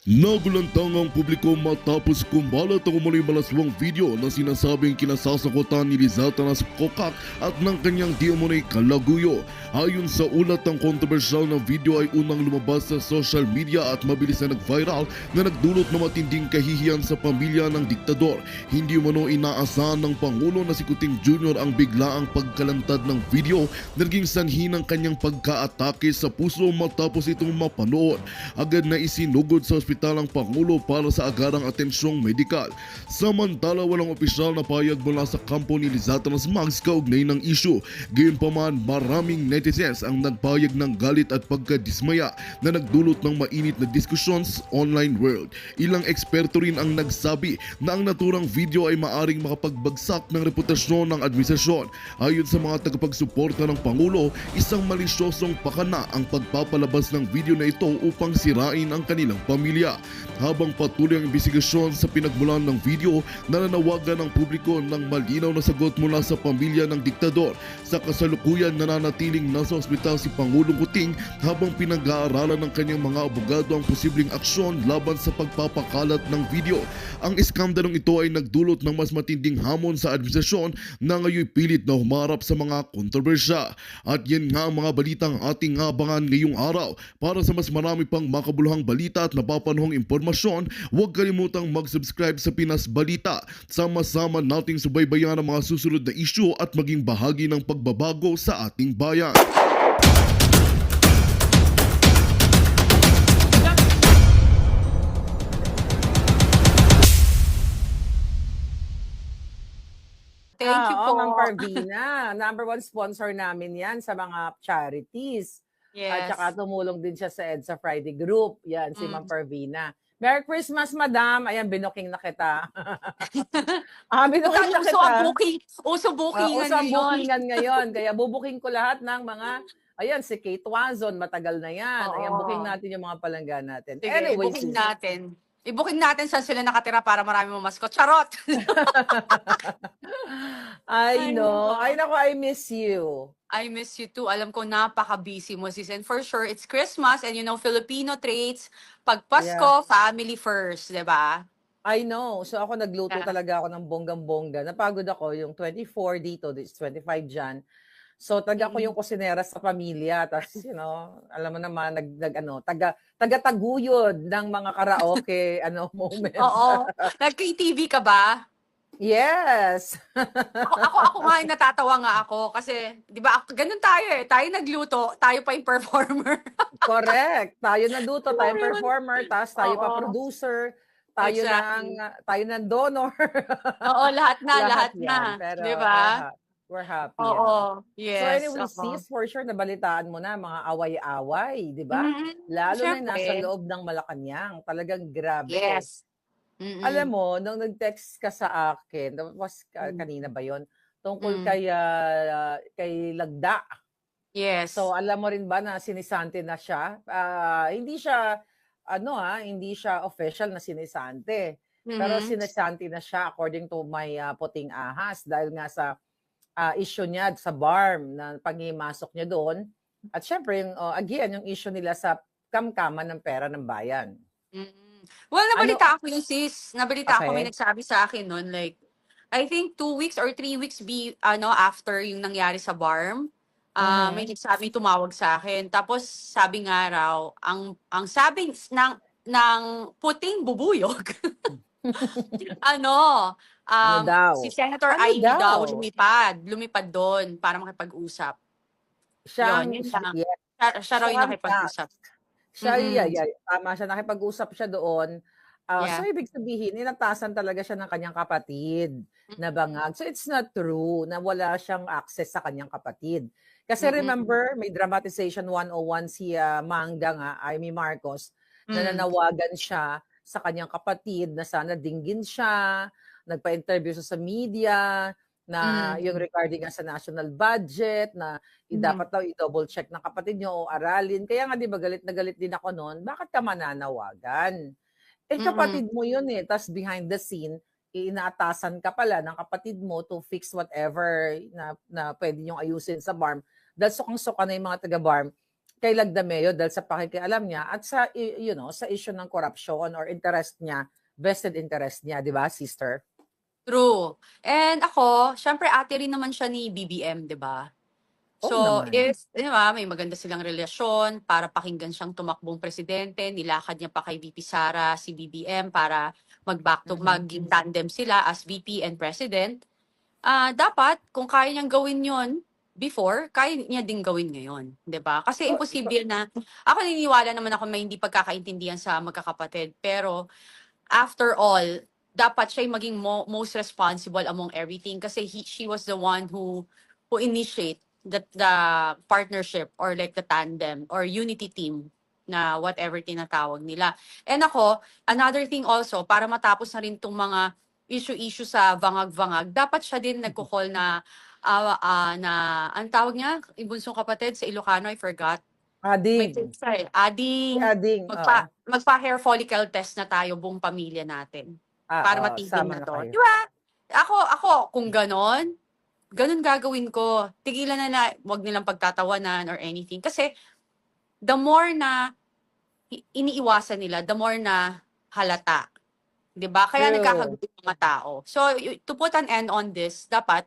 Nagulantang ang publiko matapos kumbalat ang umano'y malaswang video na sinasabing kinasasakutan ni Lizata Nas Kokak at ng kanyang di umano'y kalaguyo. Ayon sa ulat, ang kontrobersyal na video ay unang lumabas sa social media at mabilis na nag-viral na nagdulot ng matinding kahihiyan sa pamilya ng diktador. Hindi umano inaasahan ng Pangulo na si Kuting Jr. ang biglaang pagkalantad ng video na naging sanhi ng kanyang pagka-atake sa puso matapos itong mapanood. Agad na isinugod sa ospital ang Pangulo para sa agarang atensyong medikal. Samantala, walang opisyal na payag mula sa kampo ni Lizata Nas Mags kaugnay ng isyu. Gayunpaman, maraming netizens ang nagpayag ng galit at pagkadismaya na nagdulot ng mainit na diskusyon sa online world. Ilang eksperto rin ang nagsabi na ang naturang video ay maaring makapagbagsak ng reputasyon ng administrasyon. Ayon sa mga tagapagsuporta ng Pangulo, isang malisyosong pakana ang pagpapalabas ng video na ito upang sirain ang kanilang pamilya. Habang patuloy ang investigasyon sa pinagmulan ng video, nananawagan ang publiko ng malinaw na sagot mula sa pamilya ng diktador. Sa kasalukuyan, nananatiling nasa ospital si Pangulong Kuting habang pinag-aaralan ng kanyang mga abogado ang posibleng aksyon laban sa pagpapakalat ng video. Ang iskandalong ito ay nagdulot ng mas matinding hamon sa administrasyon na ngayon pilit na humarap sa mga kontrobersya. At yan nga ang mga balitang ating abangan ngayong araw. Para sa mas marami pang makabuluhang balita at napapanahong impormasyon, huwag kalimutang mag-subscribe sa Pinas Balita. Sama-sama nating subaybayan ang mga susunod na isyu at maging bahagi ng pagbabago sa ating bayan. Thank you po. Ma'am Parvina. Number one sponsor namin yan sa mga charities. At Yes. saka tumulong din siya sa EDSA Friday Group. Yan, si Mm. Ma'am Parvina. Merry Christmas, Madam. Ayan, binuking na kita. Binuking na Uso kita. ang booking. Uso bookingan Uso ang ngayon. bookingan ngayon. Kaya bubuking ko lahat ng mga, ayan, si Kate Wazon, matagal na yan. Ayan, Oo. booking natin yung mga palangga natin. Sige, Anyway, i-booking natin. I-booking natin saan sila nakatira para marami mamaskot. Charot! I know. nako. Ay, nako, I miss you. I miss you too. Alam ko napaka-busy mo, sis. And for sure, it's Christmas and you know, Filipino traits, pag Pasko, family first, di ba? I know. So ako nagluto Yeah. talaga ako ng bonggang-bongga. Napagod ako yung 24 dito, this 25 dyan. So taga ko yung kusinera sa pamilya. Tapos, alam mo naman, taga-taguyod ng mga karaoke moment. Oo. Nag-KTV ka ba? Yes. Ako nga yung natatawa nga ako kasi, di ba, ganun tayo eh. Tayo nagluto, tayo pa yung performer. Correct. Tayo nagluto, tayo Ano yun? performer, tapos tayo pa Oo. producer, tayo Exactly. tayo ng donor. Oo, lahat na. yan. Pero Di ba? we're happy. Oo. So Yes. anyway, oo. sis, for sure, nabalitaan mo na mga away-away, di ba? Mhm. Lalo na yung nasa Siyempre. loob ng Malacanang. Talagang grabe. Yes. Mm-mm. Alam mo, nung nag-text ka sa akin, Mm. kanina ba yon tungkol Mm. kay Lagda. Yes. So alam mo rin ba na sinisante na siya? Hindi siya, hindi siya official na sinisante. Pero Mhm. sinisante na siya according to my puting ahas dahil nga sa issue niya sa BARM na panghimasok niya doon. At syempre, again, yung issue nila sa kamkaman ng pera ng bayan. Mm. Well, nabalita ako yun, sis. Nabalita ako, may Okay. nagsabi sa akin nun, like, I think 2 weeks or 3 weeks after yung nangyari sa BARM, may nagsabi, tumawag sa akin. Tapos, sabi nga raw, ang sabi ng puting bubuyog, daw? si Senator Ano Ivy daw? daw, lumipad doon para makipag-usap. Yun lang. Yes. Siya raw yung Siya nakipag-usap. Siya, Mm-mm. tama siya. Nakipag-usap siya doon. Yeah. So, ibig sabihin, inatasan talaga siya ng kanyang kapatid na bangag. So, it's not true na wala siyang access sa kanyang kapatid. Kasi Mm-mm. remember, may dramatization 101 si Mangga nga, Amy Marcos, na Mm. nanawagan siya sa kanyang kapatid na sana dinggin siya, nagpa-interview siya sa media, na yung regarding nga sa national budget, na dapat daw i-double check ng kapatid niyo o aralin. Kaya nga di ba galit na galit din ako noon, bakit ka mananawagan? Kapatid mo yun eh. Tapos behind the scene, inaatasan ka pala ng kapatid mo to fix whatever na pwede niyong ayusin sa BARM. Dahil sukang-suka na yung mga taga-BARM kay Lagdameo dahil sa pakikialam niya at sa sa issue ng corruption or interest niya, vested interest niya, 'di ba, sister? True. And ako, syempre ate rin naman siya ni BBM, 'di ba? Oo So, naman. if, di ba, may maganda silang relasyon para pakinggan siyang tumakbong presidente, nilakad niya pa kay VP Sara si BBM para maging tandem sila as VP and president. Dapat, kung kaya niyang gawin yon before, kaya niya din gawin ngayon. 'Di ba? Kasi So, imposible na, ako naniniwala naman ako may hindi pagkakaintindihan sa magkakapatid. Pero, after all, dapat siya yung maging most responsible among everything kasi she was the one who initiate the partnership or like the tandem or unity team na whatever tinatawag nila. And ako, another thing also, para matapos na rin itong mga issue sa vangag-vangag, dapat siya din nagko-call na, ang tawag niya, ibunsong kapatid sa Ilocano, I forgot. May Ading. text Si Ading, Ading, magpa-hair follicle test na tayo buong pamilya natin. Para matigil sama na na to. kayo. Di ba? Ako, kung ganun gagawin ko. Tigilan na wag nilang pagtatawanan or anything. Kasi, the more na iniiwasan nila, the more na halata. 'Di ba? Kaya True. nagkakagulo yung mga tao. So, to put an end on this, dapat,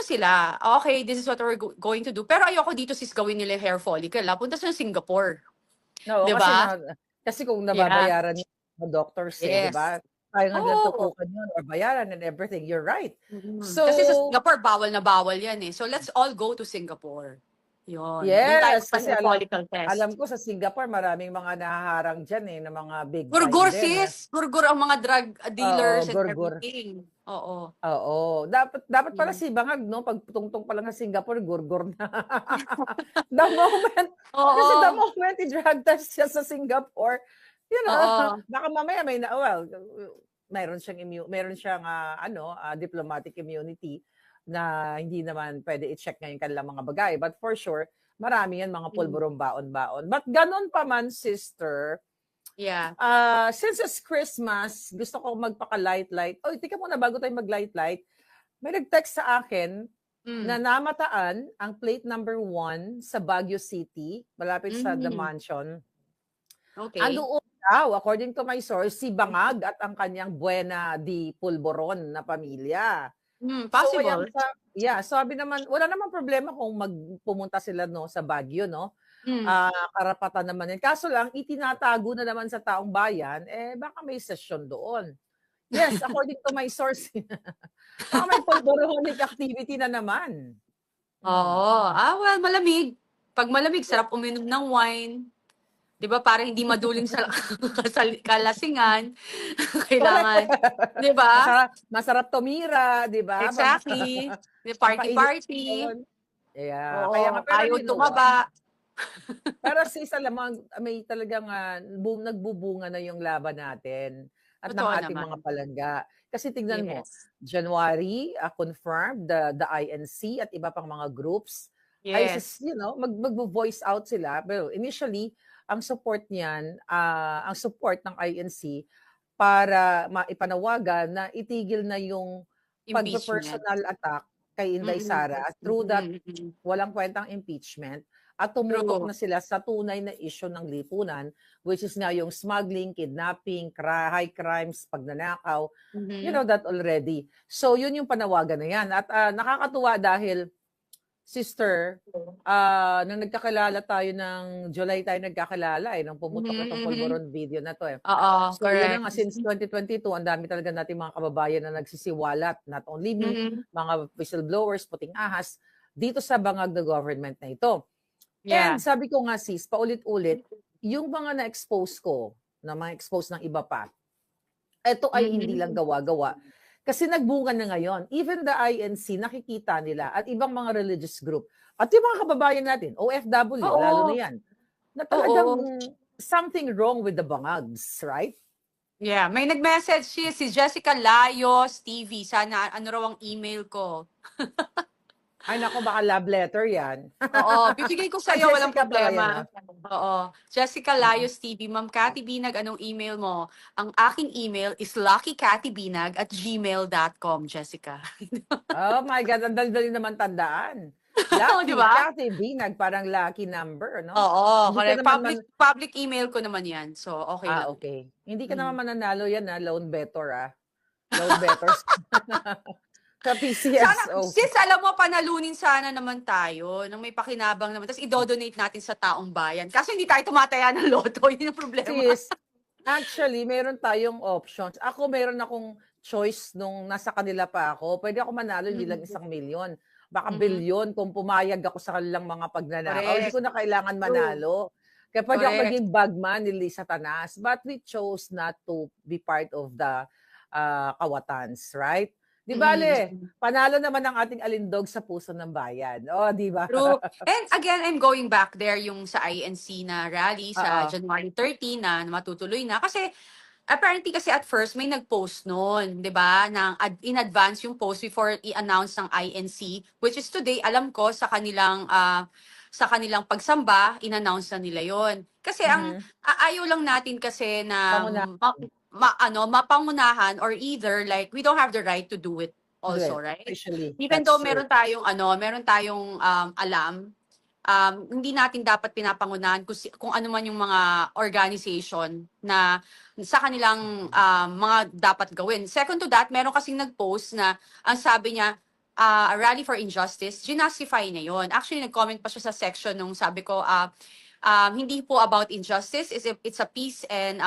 sila, okay, this is what we're going to do. Pero ayoko dito sis gawin nila yung hair follicle. Punta sa Singapore. No, 'Di kasi ba? kasi kung Yeah. nababayaran ng doctors, 'di Yes. ba? Kaya nga Oo. tutukan yun or bayaran and everything. You're right. Kasi sa Singapore, bawal na bawal yan eh. So, let's all go to Singapore. Yun. Doon tayo Yes, kasi sa follicle test. alam ko sa Singapore, maraming mga nahaharang dyan ng mga big Gurgur time din. sis! Gurgur ang mga drug dealers and gurgur. everything. Oo. Oo. Dapat pala si Bangag, no? Pag tungtong pa lang sa Singapore, gurgur na. the moment, kasi the moment i-drug test siya sa Singapore, baka mamaya meron siyang diplomatic immunity na hindi naman pwede i-check ngayon kanilang mga bagay. But for sure, marami yan mga pulburong baon-baon. But ganun pa man, sister, yeah. Since it's Christmas, gusto ko magpaka-light-light. Tika muna, bago tayo mag-light-light, may nag-text sa akin na namataan ang plate number 1 sa Baguio City, malapit sa The Mansion. Okay. Andoon daw, according to my source, si Bangag at ang kanyang Buena di Pulboron na pamilya. Possible. So, sabi naman, wala naman problema kung pumunta sila sa Baguio, no? Karapatan naman yan. Kaso lang, itinatago na naman sa taong bayan, baka may session doon. Yes, according to my source. Baka may pulboronic activity na naman. Oo. Well, malamig. Pag malamig, sarap uminom ng wine. 'Di ba? Para hindi maduling sa kalasingan. Kailangan, 'di ba? Masarap tumira, 'di ba? Exactly. Party. Yeah. Oo, Kaya ayaw tumaba. Pero sis, alam mo, may talagang nagbubunga na yung laban natin at ng ating mga palangga. Kasi tignan mo, January, confirmed, the INC at iba pang mga groups, ay mag-voice out sila. Pero initially, ang support niyan, ang support ng INC para maipanawagan na itigil na yung pag-personal attack kay Inday Sara through that walang kwentang impeachment at tumulok na sila sa tunay na issue ng lipunan, which is nga yung smuggling, kidnapping, high crimes, pagnanakaw. You know that already. So yun yung panawagan na yan. At nakakatuwa dahil sister, nung nagkakilala tayo ng July tayo nagkakilala nung pumutok itong Pulboron video na to Oo, so correct. yun nga, since 2022, ang dami talaga nating mga kababayan na nagsisiwalat, not only me, mga whistleblowers, puting ahas, dito sa bangag na government na ito. And sabi ko nga sis, paulit-ulit, yung mga na-expose ko, na mga expose ng iba pa, ito ay hindi lang gawa-gawa. Kasi nagbunga na ngayon. Even the INC, nakikita nila at ibang mga religious group. At yung mga kababayan natin, OFW, lalo na yan, na talagang something wrong with the bangags, right? Yeah, may nag-message si Jessica Layos TV. Sana ano raw ang email ko. Ay nako, baka love letter yan. Oo, bibigay ko sa iyo, walang Jessica problema. Oo. Jessica Layos TV, Ma'am Cathy Binag, anong email mo? Ang aking email is luckycathybinag@gmail.com, Jessica. Oh my God, ang dali naman tandaan. Di ba? Lucky binag, parang lucky number, no? Oo, Hindi ka correct. naman Public email ko naman yan. So, okay lang. okay. Hindi ka Mm. naman mananalo yan, loan better, Loan bettors. Sa Sana, PCSO. sis, alam mo, panalunin sana naman tayo nang may pakinabang naman. Tapos i-donate natin sa taong bayan. Kaso hindi tayo tumataya ng loto. Yun yung problema. Sis, actually, meron tayong options. Ako, meron akong choice nung nasa kanila pa ako. Pwede ako manalo, hindi lang 1,000,000. Baka bilyon kung pumayag ako sa kanilang mga pagnanakaw. Hindi Correct. ko na kailangan True. manalo. Kaya pwede ako Correct. maging bagman ni Lisa Tanas. But we chose not to be part of the Kawatans, right? Di bale, panalo naman ang ating alindog sa puso ng bayan. O, di ba? True. And again, I'm going back there yung sa INC na rally sa Oo. January 30 na matutuloy na. Kasi apparently kasi at first may nag-post noon, 'di ba? In advance yung post before i-announce ng INC, which is today, alam ko sa kanilang pagsamba, in-announce na nila 'yon. Kasi ang ayaw lang natin kasi na mapangunahan or either like we don't have the right to do it also, right? Officially, Even that's though true. meron tayong alam, hindi natin dapat pinapangunahan kung ano man yung mga organization na sa kanilang mga dapat gawin. Second to that, meron kasing nag-post na ang sabi niya, a rally for injustice, ginastify niya yon. Actually, nag-comment pa siya sa section nung sabi ko, hindi po about injustice, it's a peace and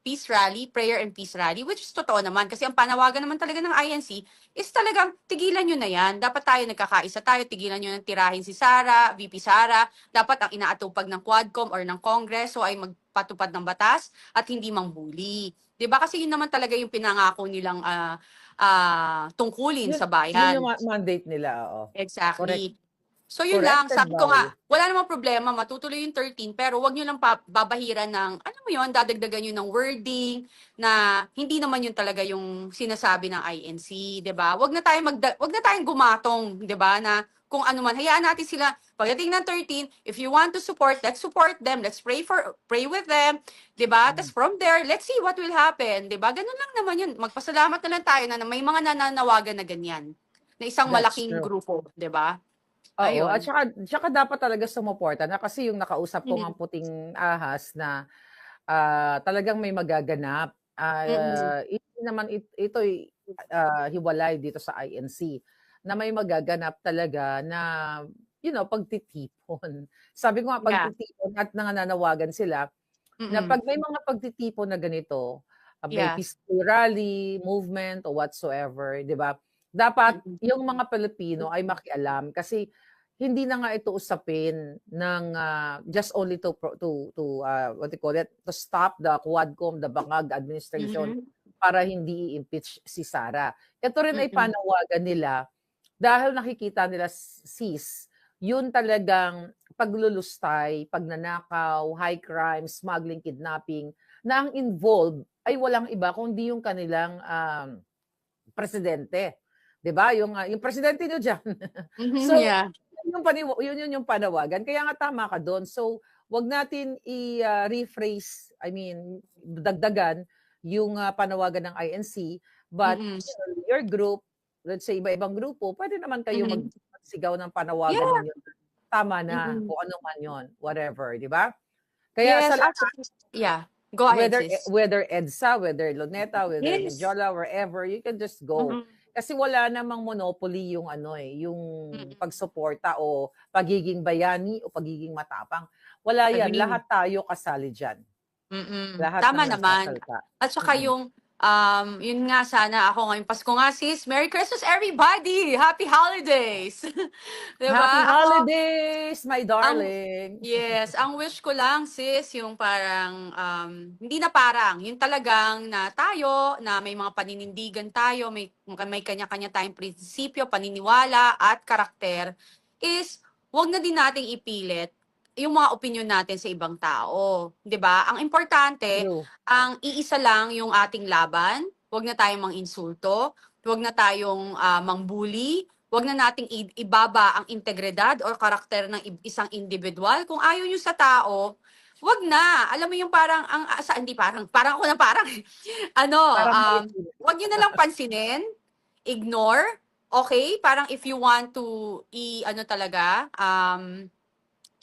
peace rally, prayer and peace rally, which is totoo naman kasi ang panawagan naman talaga ng INC is talagang tigilan nyo na yan. Dapat tayo nagkakaisa tayo, tigilan nyo ng tirahin si Sara, VP Sara. Dapat ang inaatupag ng Quadcom or ng Kongreso ay magpatupad ng batas at hindi mangbuli. 'Di ba? Kasi yun naman talaga yung pinangako nilang tungkulin sa bayan. Yun yung mandate nila, oo. Exactly. So yun lang, sabi ko nga, wala namang problema, matutuloy yung 13, pero wag nyo lang babahiran ng, alam mo yun, dadagdagan nyo ng wording na hindi naman yun talaga yung sinasabi ng INC, 'di ba? Wag na tayong gumatong, 'di ba, na kung ano man, hayaan natin sila. Pagdating ng 13, if you want to support, let's support them, let's pray with them, 'di ba? Tapos from there, let's see what will happen, 'di ba? Ganun lang naman yun. Magpasalamat na lang tayo na may mga nananawagan na ganyan, na isang malaking grupo, 'di ba? Oo, at saka dapat talaga sumuporta na kasi yung nakausap ko ng puting ahas na talagang may magaganap. Ito hiwalay dito sa INC na may magaganap talaga na pagtitipon. Sabi ko nga pagtitipon at nananawagan sila na pag may mga pagtitipon na ganito, may peaceful rally, movement or whatsoever, 'di ba? Dapat yung mga Pilipino ay makialam kasi hindi na nga ito usapin ng just only to what you call it, to stop the Quadcom, the Bangag administration para hindi i-impeach si Sara. Ito rin ay panawagan nila dahil nakikita nila sis, yun talagang paglulustay, pagnanakaw, high crime, smuggling, kidnapping, na ang involved ay walang iba kundi yung kanilang presidente. 'Di ba? Yung presidente niyo diyan. So, yun yung panawagan. Kaya nga tama ka doon. So, wag natin i-rephrase, dagdagan yung panawagan ng INC, but your group, let's say iba-ibang grupo, pwede naman kayo magsigaw ng panawagan ninyo. Tama na kung ano man yon, whatever, 'di ba? Kaya sa go ahead, whether EDSA, whether Luneta, whether Medjola, wherever, you can just go. Kasi wala namang monopoly yung yung pagsuporta o pagiging bayani o pagiging matapang. Wala yan. Lahat tayo kasali diyan. Lahat tama naman. At saka yun nga sana ako ngayong Pasko nga sis. Merry Christmas everybody! Happy holidays! Diba? Happy holidays, my darling! Yes, ang wish ko lang sis, yung parang, hindi na parang, yung talagang na tayo, na may mga paninindigan tayo, may kanya-kanya tayong prinsipyo, paniniwala, at karakter, is wag na din nating ipilit yung mga opinion natin sa ibang tao, 'di ba? Ang importante, ang iisa lang yung ating laban. Huwag na tayong manginsulto, huwag na tayong mangbuli, huwag na nating ibaba ang integridad or karakter ng isang individual. Kung ayaw nyo sa tao, huwag na. Alam mo yung parang hindi parang ako na parang huwag nyo na lang pansinin, ignore, okay, parang if you want to ano talaga,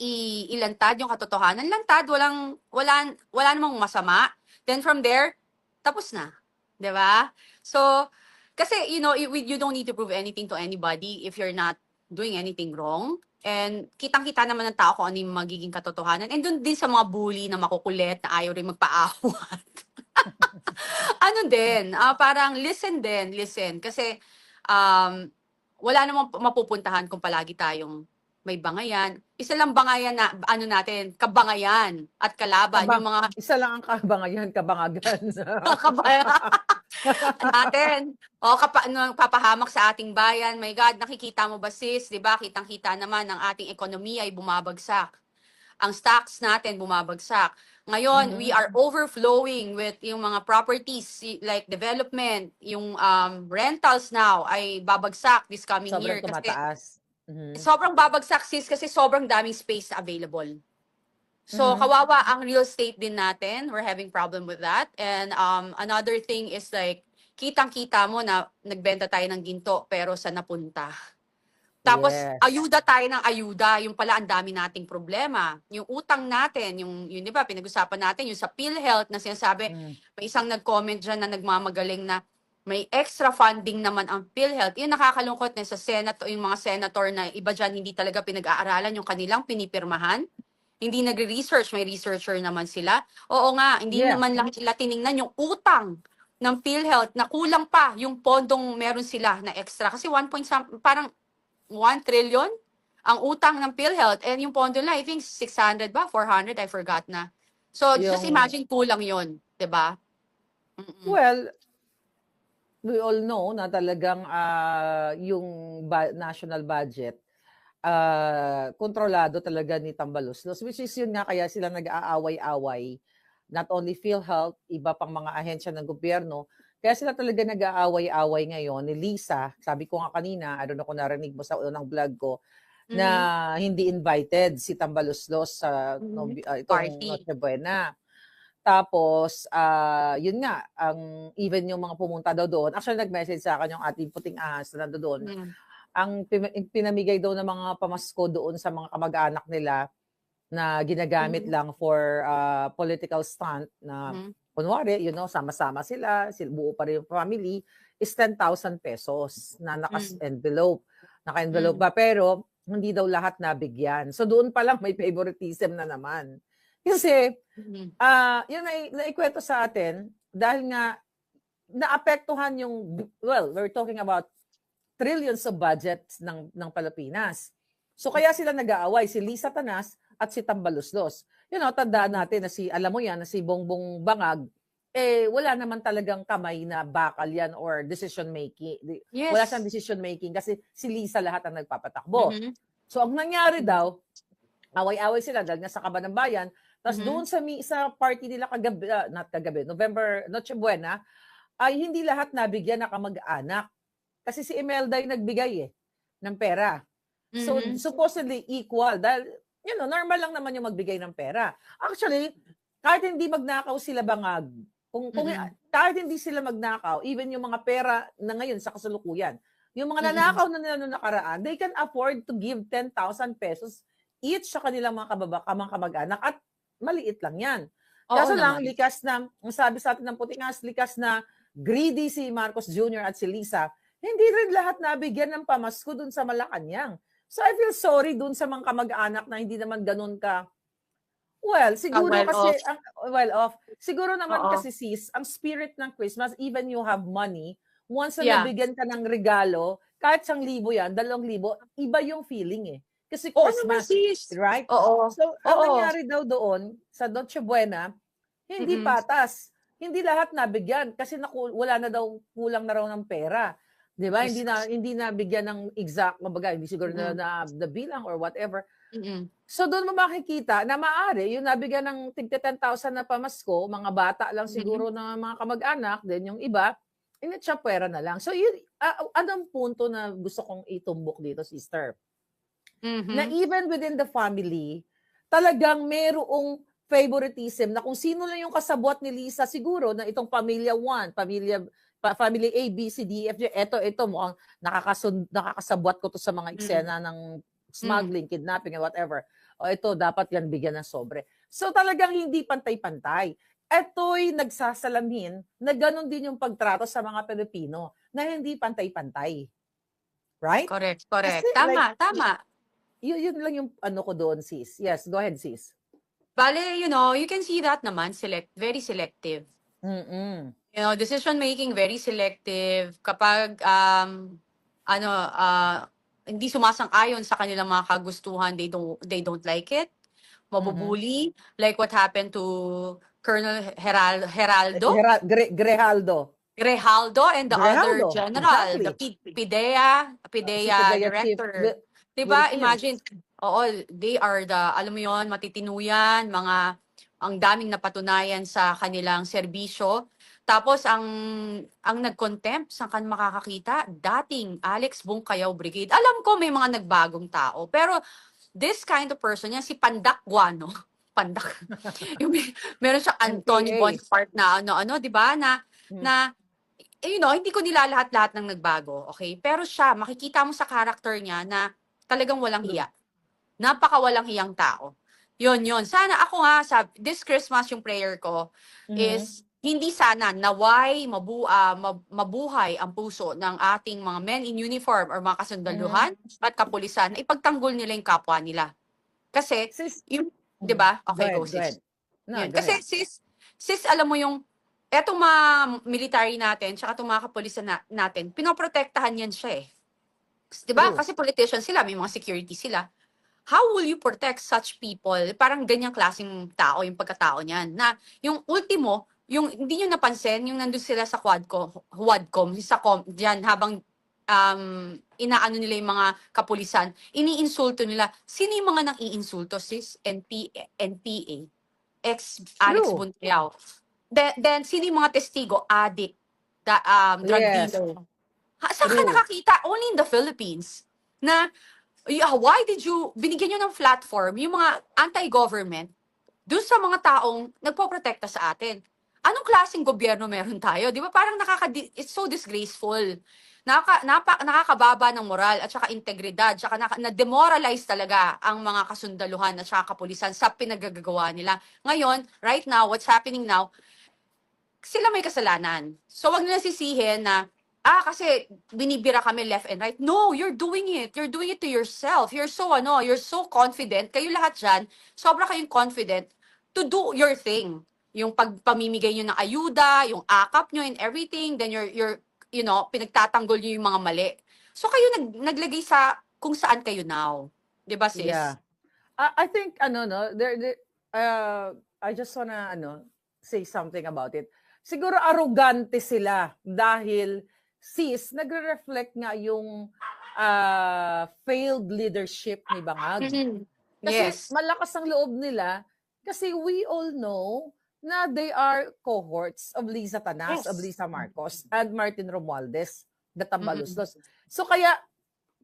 ilantad yung katotohanan, lantad, wala namang masama. Then from there, tapos na. 'Di ba? So, kasi, you don't need to prove anything to anybody if you're not doing anything wrong. And kitang-kita naman ng tao kung ano yung magiging katotohanan. And dun din sa mga bully na makukulit, na ayaw rin magpaawat. Ano din, parang listen. Kasi, wala namang mapupuntahan kung palagi tayong may bangayan. Isa lang bangayan na, kabangayan at kalaban. Yung mga Isa lang ang kabangayan, kabangagan. kabayan natin. Papahamak sa ating bayan. My God, nakikita mo ba sis? Diba? Kitang-kita naman ang ating ekonomiya ay bumabagsak. Ang stocks natin bumabagsak. Ngayon, we are overflowing with yung mga properties like development, yung rentals now ay babagsak this coming year. Sobrang tumataas. Sobrang babagsak sis kasi sobrang daming space available. So kawawa ang real estate din natin. We're having problem with that. And another thing is like kitang-kita mo na nagbenta tayo ng ginto pero sa napunta. Tapos Yes. ayuda tayo ng ayuda, yung pala ang dami nating problema. Yung utang natin, yung 'di ba, pinag-usapan natin yung sa PhilHealth na sinasabi, may isang nag-comment diyan na nagmamagaling na may extra funding naman ang PhilHealth. Yung nakakalungkot na sa Senate, yung mga senator na iba dyan hindi talaga pinag-aaralan yung kanilang pinipirmahan. Hindi nagre-research, may researcher naman sila. Oo nga, hindi naman lang sila tiningnan yung utang ng PhilHealth na kulang pa yung pondong meron sila na extra. Kasi parang 1 trillion ang utang ng PhilHealth and yung pondo nila, I think 600 ba? 400? I forgot na. So, just imagine kulang yon, 'di ba? Well, we all know na talagang yung national budget kontrolado talaga ni Tambaluslos, which is yun nga kaya sila nag-aaway-away, not only PhilHealth, iba pang mga ahensya ng gobyerno, kaya sila talaga nag-aaway-away ngayon ni Lisa. Sabi ko nga kanina, I don't know kung narinig mo sa unang vlog ko, na hindi invited si Tambaluslos sa itong Noche Buena. Tapos, yun nga, even yung mga pumunta daw doon, actually nag-message sa akin yung ating puting ahas na doon, ang pinamigay daw ng mga pamasko doon sa mga kamag-anak nila na ginagamit lang for political stunt na, kunwari, sama-sama sila, buo pa rin yung family, is 10,000 pesos na naka-envelope. Naka-envelope ba? Pero, hindi daw lahat nabigyan. So, doon pa lang may favoritism na naman. Kasi, yun naikwento sa atin, dahil nga, naapektuhan yung, well, we're talking about trillions of budgets ng Pilipinas. So, kaya sila nag-aaway, si Lisa Tanas at si Tambaluslos. Tandaan natin na alam mo yan, na si Bongbong Bangag, wala naman talagang kamay na bakal yan or decision making. Yes. Wala siyang decision making kasi si Lisa lahat ang nagpapatakbo. So, ang nangyari daw, away-away sila dahil nga sa Kaban ng Bayan. Tapos doon sa party nila kagabi, November, Noche Buena, ay hindi lahat nabigyan na kamag-anak. Kasi si Imelda ay nagbigay ng pera. So, supposedly equal. Dahil, normal lang naman yung magbigay ng pera. Actually, kahit hindi magnakaw sila Bangag, kahit hindi sila magnakaw, even yung mga pera na ngayon sa kasalukuyan, yung mga nanakaw na nila noong nakaraan, they can afford to give 10,000 pesos each sa kanilang mga kamag-anak at maliit lang yan. Kaso lang, likas na, ang sabi sa atin ng Putingas, likas na greedy si Marcos Jr. at si Lisa, hindi rin lahat nabigyan ng pamasko dun sa Malacanang. So I feel sorry dun sa mga kamag-anak na hindi naman ganun ka, well, siguro kasi, well off. Siguro naman kasi sis, ang spirit ng Christmas, even you have money, once na nabigyan ka ng regalo, kahit 1,000 yan, 2,000, iba yung feeling Kasi Christmas, right? So, ang nangyari daw doon, sa Noche Buena, hindi patas. Hindi lahat nabigyan kasi wala na daw, kulang na raw ng pera. 'Di ba? Hindi na bigyan ng exact, kumbaga, hindi siguro na bilang or whatever. So doon mo makikita na maaari yung nabigyan ng tigta 10,000 na pamasko, mga bata lang siguro na mga kamag-anak, then yung iba, initsapwera na lang. So yun, anong punto na gusto kong itumbok dito, sister? Na even within the family, talagang merong favoritism na kung sino lang yung kasabwat ni Lisa siguro na itong pamilya 1, pamilya family A, B, C, D, F, G. Ito, mukhang nakakasabwat ko to sa mga eksena ng smuggling, kidnapping, and whatever. O ito, dapat yan bigyan ng sobre. So talagang hindi pantay-pantay. Ito'y nagsasalamin na ganun din yung pagtrato sa mga Pilipino na hindi pantay-pantay. Right? Correct. Kasi, Tama. Yun lang yung ano ko doon, sis. Yes, go ahead, sis. Bale, you can see that naman, very selective. Decision making very selective kapag hindi sumasang-ayon sa kanilang mga kagustuhan, they don't like it. Mabubuli, like what happened to Colonel Heraldo Grejaldo and the other general, exactly. the PIDEA director. Diba? Imagine, they are alam mo yon, matitinuyan, ang daming napatunayan sa kanilang serbisyo. Tapos ang nag-contempt, saan ka makakakita? Dating Alex Bungkayaw Brigade. Alam ko may mga nagbagong tao, pero this kind of person, yan si Pandak Guano. Pandak. Meron siya Anthony Bonaparte na di ba? Na hindi ko nilalahat-lahat ng nagbago, okay? Pero siya, makikita mo sa character niya na talagang walang hiya. Napaka-walang hiyang tao. Yun. Sana ako this Christmas yung prayer ko is hindi sana naway mabuhay ang puso ng ating mga men in uniform or mga kasundaluhan at kapulisan na ipagtanggol nila yung kapwa nila. Kasi, di ba? Okay, go sis. Kasi sis, alam mo yung etong mga military natin tsaka itong mga kapulisan natin, pinoprotektahan yan siya eh. Di ba? Kasi politicians sila, may mga security sila. How will you protect such people? Parang ganyang klaseng tao yung pagkatao niyan. Na yung ultimo, yung hindi nyo napansin, yung nandun sila sa Quadcom, dyan habang inaano nila yung mga kapulisan, iniinsulto nila. Sino yung mga nang-iinsulto, sis? NPA. Alex Buntriao. Then, sino yung mga testigo? Addict. Drug dealer. Saan ka nakakita? Only in the Philippines. Na, why did you, binigyan nyo ng platform, yung mga anti-government, dun sa mga taong nagpoprotekta sa atin. Anong klaseng gobyerno meron tayo? Di ba? Parang it's so disgraceful. Nakakababa ng moral at saka integridad, saka na-demoralize talaga ang mga kasundaluhan at saka kapulisan sa pinagagagawa nila. Ngayon, right now, what's happening now, sila may kasalanan. So, wag nila sisihin na, kasi binibira kami left and right. No, you're doing it. You're doing it to yourself. You're so confident. Kayo lahat dyan, sobra kayong confident to do your thing. Yung pagpamimigay nyo ng ayuda, yung akap nyo and everything, then you're pinagtatanggol nyo yung mga mali. So kayo naglagay sa kung saan kayo now. 'Di ba, sis? Yeah. I think I just wanna say something about it. Siguro arrogante sila dahil sis, nagre-reflect nga yung failed leadership ni Bangag. Kasi malakas ang loob nila kasi we all know na they are cohorts of Liza Tanas, of Lisa Marcos, and Martin Romualdez, the Tambaluslos. So kaya,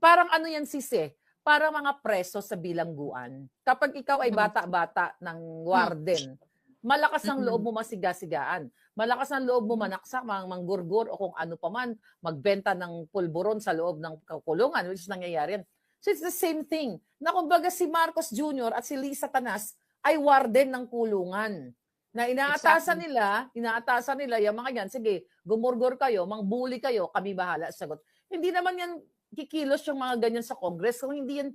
parang yan sis parang mga preso sa bilangguan. Kapag ikaw ay bata-bata ng warden, malakas ang loob mo masiga-sigaan. Malakas ang loob mo manaksak, manggurgur, o kung ano pa man, magbenta ng pulburon sa loob ng kulungan, which is nangyayari yan. So it's the same thing. Na kumbaga si Marcos Jr. at si Liza Tanas ay warden ng kulungan. Na inaatasan nila, yung mga yan, sige, gumurgor kayo, mangbuli kayo, kami bahala sagot. Hindi naman yan kikilos yung mga ganyan sa Congress kung hindi yan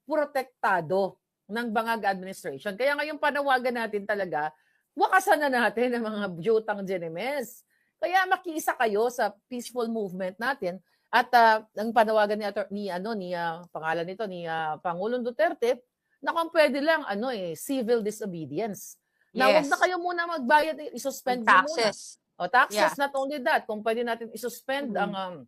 protektado ng Bangag administration. Kaya ngayon panawagan natin talaga, wakasan na natin ang mga Jutang Genemes. Kaya makiisa kayo sa peaceful movement natin. At ang panawagan ni pangalan nito, ni Pangulong Duterte, na kung pwede lang, civil disobedience. Na wag na kayo muna magbayad, isuspend nyo muna. O taxes, not only that, kung pwede natin isuspend ang